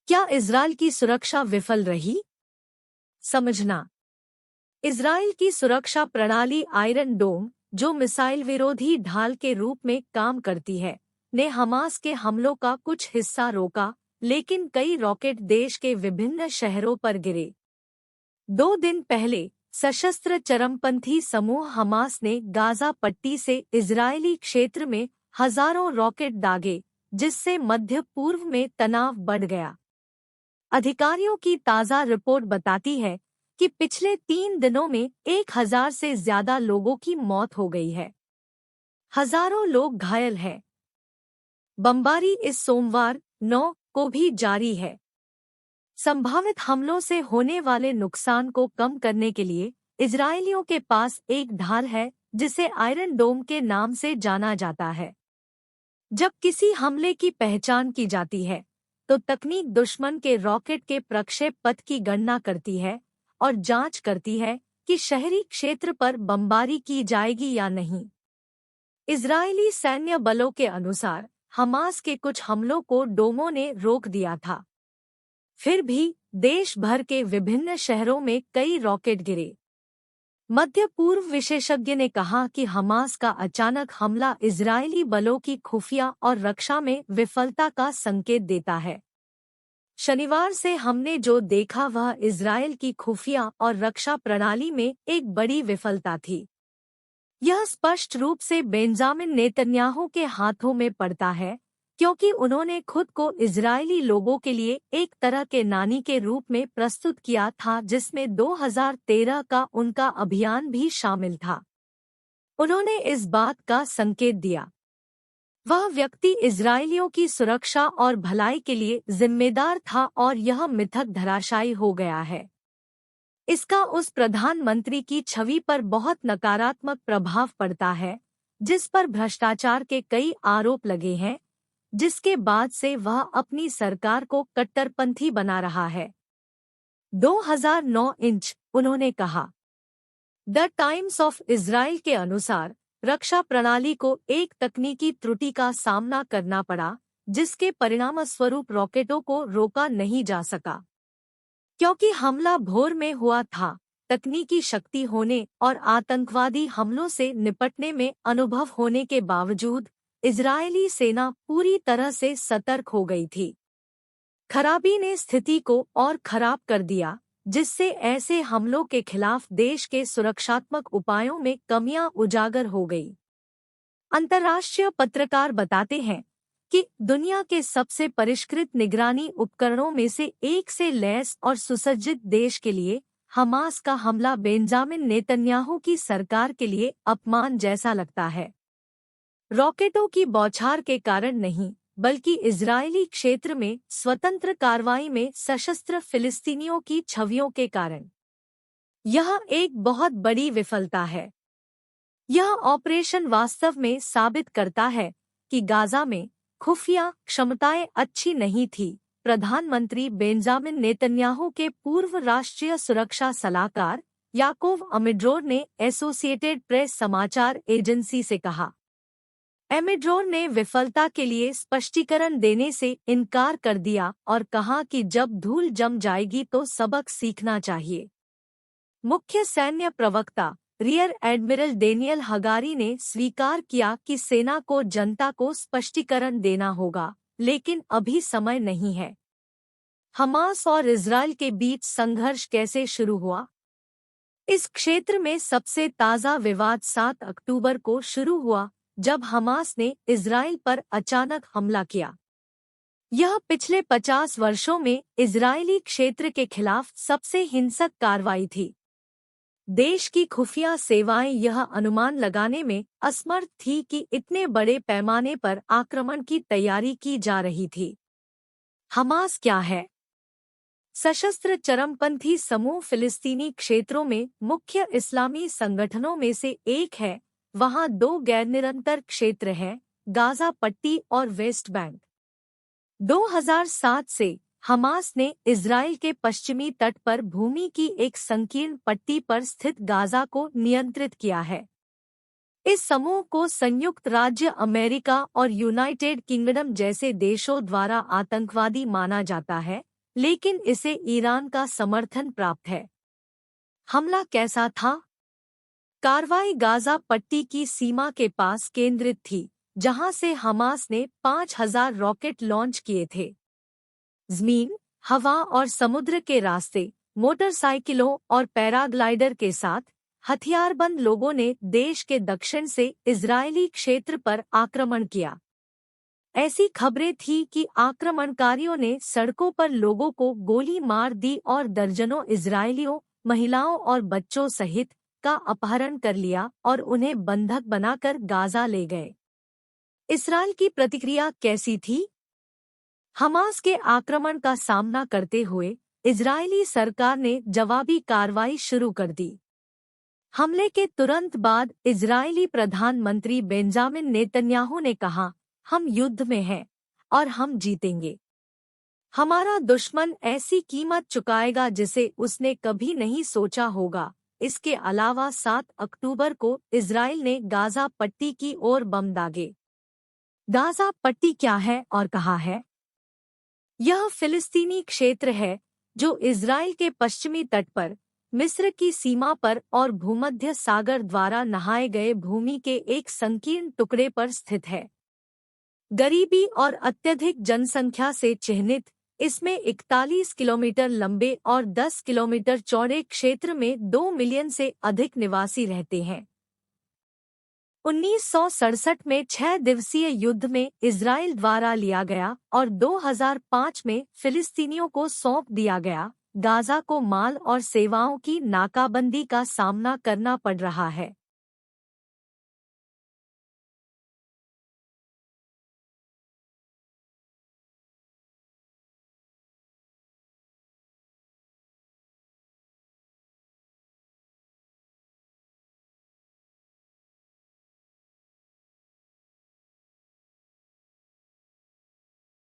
क्या इजरायल की सुरक्षा विफल रही? समझना। इजरायल की सुरक्षा प्रणाली आयरन डोम, जो मिसाइल विरोधी ढाल के रूप में काम करती है, ने हमास के हमलों का कुछ हिस्सा रोका, लेकिन कई रॉकेट देश के विभिन्न शहरों पर गिरे। 2 दिन पहले सशस्त्र चरमपंथी समूह हमास ने गाजा पट्टी से इजरायली क्षेत्र में हजारों रॉकेट दागे, जिससे मध्य पूर्व में तनाव बढ़ गया। अधिकारियों की ताज़ा रिपोर्ट बताती है कि पिछले 3 दिनों में 1,000 से ज्यादा लोगों की मौत हो गई है। हजारों लोग घायल हैं। बमबारी इस सोमवार 9 को भी जारी है। संभावित हमलों से होने वाले नुकसान को कम करने के लिए इजरायलियों के पास एक ढाल है जिसे आयरन डोम के नाम से जाना जाता है। जब किसी हमले की पहचान की जाती है, तो तकनीक दुश्मन के रॉकेट के प्रक्षेप पथ की गणना करती है और जांच करती है कि शहरी क्षेत्र पर बमबारी की जाएगी या नहीं। इजरायली सैन्य बलों के अनुसार हमास के कुछ हमलों को डोमों ने रोक दिया था। फिर भी देश भर के विभिन्न शहरों में कई रॉकेट गिरे। मध्य पूर्व विशेषज्ञ ने कहा कि हमास का अचानक हमला इजरायली बलों की खुफिया और रक्षा में विफलता का संकेत देता है। शनिवार से हमने जो देखा वह इजरायल की खुफिया और रक्षा प्रणाली में एक बड़ी विफलता थी। यह स्पष्ट रूप से बेंजामिन नेतन्याहू के हाथों में पड़ता है, क्योंकि उन्होंने खुद को इजरायली लोगों के लिए एक तरह के नानी के रूप में प्रस्तुत किया था, जिसमें 2013 का उनका अभियान भी शामिल था। उन्होंने इस बात का संकेत दिया। वह व्यक्ति इजरायलियों की सुरक्षा और भलाई के लिए जिम्मेदार था और यह मिथक धराशायी हो गया है। इसका उस प्रधानमंत्री की छवि पर बहुत नकारात्मक प्रभाव पड़ता है, जिस पर भ्रष्टाचार के कई आरोप लगे हैं, जिसके बाद से वह अपनी सरकार को कट्टरपंथी बना रहा है। 2009 इंच, उन्होंने कहा। द टाइम्स ऑफ इजराइल के अनुसार रक्षा प्रणाली को एक तकनीकी त्रुटि का सामना करना पड़ा, जिसके परिणामस्वरूप रॉकेटों को रोका नहीं जा सका। क्योंकि हमला भोर में हुआ था, तकनीकी शक्ति होने और आतंकवादी हमलों से निपटने में अनुभव होने के बावजूद इजरायली सेना पूरी तरह से सतर्क हो गई थी। खराबी ने स्थिति को और खराब कर दिया, जिससे ऐसे हमलों के खिलाफ देश के सुरक्षात्मक उपायों में कमियां उजागर हो गई। अंतर्राष्ट्रीय पत्रकार बताते हैं कि दुनिया के सबसे परिष्कृत निगरानी उपकरणों में से एक से लैस और सुसज्जित देश के लिए हमास का हमला बेंजामिन नेतन्याहू की सरकार के लिए अपमान जैसा लगता है। रॉकेटों की बौछार के कारण नहीं, बल्कि इजरायली क्षेत्र में स्वतंत्र कार्रवाई में सशस्त्र फिलिस्तीनियों की छवियों के कारण। यह एक बहुत बड़ी विफलता है। यह ऑपरेशन वास्तव में साबित करता है कि गाजा में खुफिया क्षमताएं अच्छी नहीं थी। प्रधानमंत्री बेंजामिन नेतन्याहू के पूर्व राष्ट्रीय सुरक्षा सलाहकार याकोव अमिड्रोर ने एसोसिएटेड प्रेस समाचार एजेंसी से कहा। एमिड्रोर ने विफलता के लिए स्पष्टीकरण देने से इनकार कर दिया और कहा कि जब धूल जम जाएगी तो सबक सीखना चाहिए। मुख्य सैन्य प्रवक्ता रियर एडमिरल डेनियल हगारी ने स्वीकार किया कि सेना को जनता को स्पष्टीकरण देना होगा, लेकिन अभी समय नहीं है। हमास और इजरायल के बीच संघर्ष कैसे शुरू हुआ? इस क्षेत्र में सबसे ताज़ा विवाद 7 अक्टूबर को शुरू हुआ, जब हमास ने इजरायल पर अचानक हमला किया। यह पिछले 50 वर्षों में इजरायली क्षेत्र के खिलाफ सबसे हिंसक कार्रवाई थी। देश की खुफिया सेवाएं यह अनुमान लगाने में असमर्थ थी कि इतने बड़े पैमाने पर आक्रमण की तैयारी की जा रही थी। हमास क्या है? सशस्त्र चरमपंथी समूह फिलिस्तीनी क्षेत्रों में मुख्य इस्लामी संगठनों में से एक है। वहां 2 गैरनिरंतर क्षेत्र हैं, गाजा पट्टी और वेस्ट बैंक। 2007 से हमास ने इजरायल के पश्चिमी तट पर भूमि की एक संकीर्ण पट्टी पर स्थित गाजा को नियंत्रित किया है। इस समूह को संयुक्त राज्य अमेरिका और यूनाइटेड किंगडम जैसे देशों द्वारा आतंकवादी माना जाता है, लेकिन इसे ईरान का समर्थन प्राप्त है। हमला कैसा था? कार्रवाई गाजा पट्टी की सीमा के पास केंद्रित थी, जहां से हमास ने 5,000 रॉकेट लॉन्च किए थे। जमीन, हवा और समुद्र के रास्ते, मोटरसाइकिलों और पैराग्लाइडर के साथ हथियारबंद लोगों ने देश के दक्षिण से इजरायली क्षेत्र पर आक्रमण किया। ऐसी खबरें थी कि आक्रमणकारियों ने सड़कों पर लोगों को गोली मार दी और दर्जनों इजरायलियों, महिलाओं और बच्चों सहित का अपहरण कर लिया और उन्हें बंधक बनाकर गाजा ले गए। इसराइल की प्रतिक्रिया कैसी थी? हमास के आक्रमण का सामना करते हुए इजरायली सरकार ने जवाबी कार्रवाई शुरू कर दी। हमले के तुरंत बाद इजरायली प्रधानमंत्री बेंजामिन नेतन्याहू ने कहा, हम युद्ध में हैं और हम जीतेंगे। हमारा दुश्मन ऐसी कीमत चुकाएगा जिसे उसने कभी नहीं सोचा होगा। इसके अलावा 7 अक्टूबर को इजराइल ने गाजा पट्टी की ओर बम दागे। गाजा पट्टी क्या है और कहाँ है? यह फिलिस्तीनी क्षेत्र है जो इजराइल के पश्चिमी तट पर, मिस्र की सीमा पर और भूमध्य सागर द्वारा नहाए गए भूमि के एक संकीर्ण टुकड़े पर स्थित है। गरीबी और अत्यधिक जनसंख्या से चिह्नित, इसमें 41 किलोमीटर लंबे और 10 किलोमीटर चौड़े क्षेत्र में 2 मिलियन से अधिक निवासी रहते हैं। 1967 में 6 दिवसीय युद्ध में इजराइल द्वारा लिया गया और 2005 में फिलिस्तीनियों को सौंप दिया गया, गाजा को माल और सेवाओं की नाकाबंदी का सामना करना पड़ रहा है।